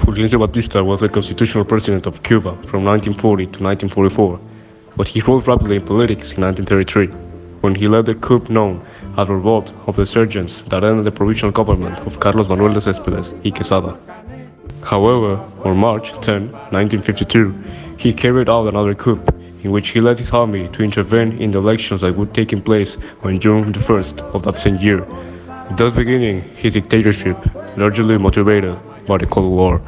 Fulgencio Batista was the constitutional president of Cuba from 1940 to 1944, but he rose rapidly in politics in 1933, when he led the coup known as the Revolt of the Sergeants that ended the provisional government of Carlos Manuel de Céspedes y Quesada. However, on March 10, 1952, he carried out another coup, in which he led his army to intervene in the elections that would take place on June 1st of that same year, thus beginning his dictatorship, largely motivated by the Cold War.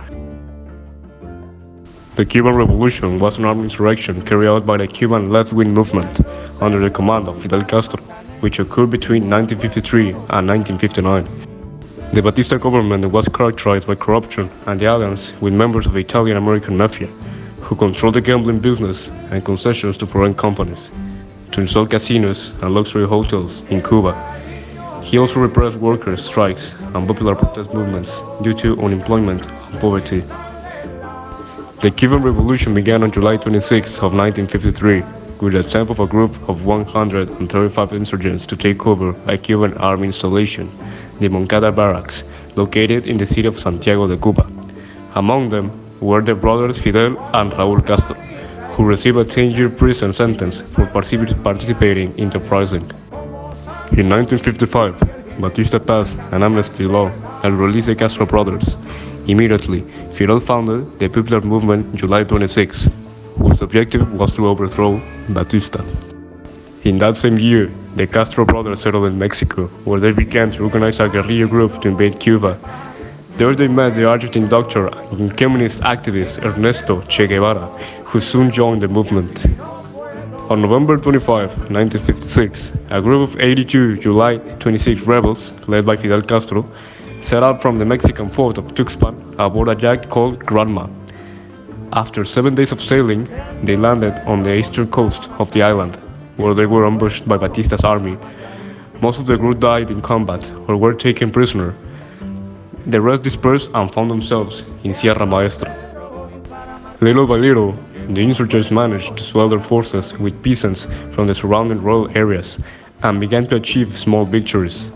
The Cuban Revolution was an armed insurrection carried out by the Cuban left-wing movement under the command of Fidel Castro, which occurred between 1953 and 1959. The Batista government was characterized by corruption and the alliance with members of the Italian-American mafia, who controlled the gambling business and concessions to foreign companies, to install casinos and luxury hotels in Cuba. He also repressed workers' strikes and popular protest movements due to unemployment and poverty. The Cuban Revolution began on July 26 of 1953 with the attempt of a group of 135 insurgents to take over a Cuban army installation, the Moncada Barracks, located in the city of Santiago de Cuba. Among them were the brothers Fidel and Raúl Castro, who received a 10-year prison sentence for participating in the uprising. In 1955, Batista passed an amnesty law and released the Castro brothers. Immediately, Fidel founded the Popular Movement July 26, whose objective was to overthrow Batista. In that same year, the Castro brothers settled in Mexico, where they began to organize a guerrilla group to invade Cuba. There they met the Argentine doctor and communist activist Ernesto Che Guevara, who soon joined the movement. On November 25, 1956, a group of 82 July 26 rebels, led by Fidel Castro, set out from the Mexican port of Tuxpan aboard a yacht called Granma. After 7 days of sailing, they landed on the eastern coast of the island, where they were ambushed by Batista's army. Most of the group died in combat or were taken prisoner. The rest dispersed and found themselves in Sierra Maestra. Little by little, the insurgents managed to swell their forces with peasants from the surrounding rural areas and began to achieve small victories.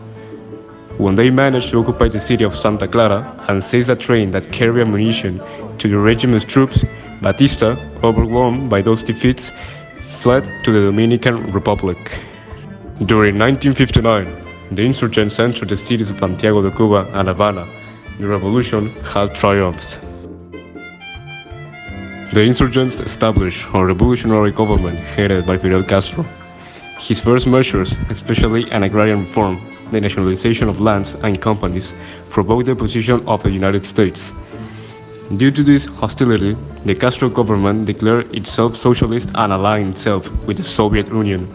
When they managed to occupy the city of Santa Clara and seize a train that carried ammunition to the regiment's troops, Batista, overwhelmed by those defeats, fled to the Dominican Republic. During 1959, the insurgents entered the cities of Santiago de Cuba and Havana. The revolution had triumphed. The insurgents established a revolutionary government headed by Fidel Castro. His first measures, especially an agrarian reform, the nationalization of lands and companies, provoked the opposition of the United States. Due to this hostility, the Castro government declared itself socialist and aligned itself with the Soviet Union.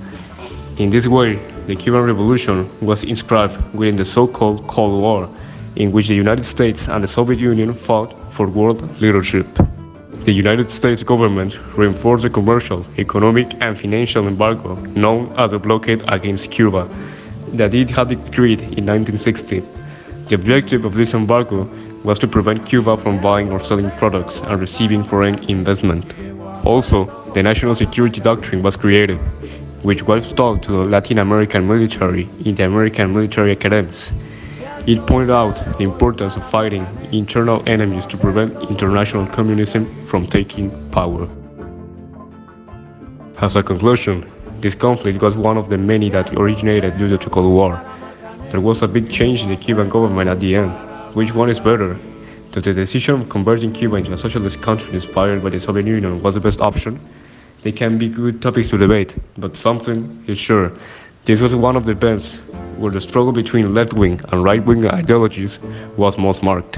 In this way, the Cuban Revolution was inscribed within the so-called Cold War, in which the United States and the Soviet Union fought for world leadership. The United States government reinforced the commercial, economic, and financial embargo known as the blockade against Cuba that it had decreed in 1960. The objective of this embargo was to prevent Cuba from buying or selling products and receiving foreign investment. Also, the National Security Doctrine was created, which was taught to the Latin American military in the American military academies. It pointed out the importance of fighting internal enemies to prevent international communism from taking power. As a conclusion, this conflict was one of the many that originated due to the Cold War. There was a big change in the Cuban government at the end. Which one is better? That the decision of converting Cuba into a socialist country inspired by the Soviet Union was the best option? They can be good topics to debate, but something is sure. This was one of the events where the struggle between left-wing and right-wing ideologies was most marked.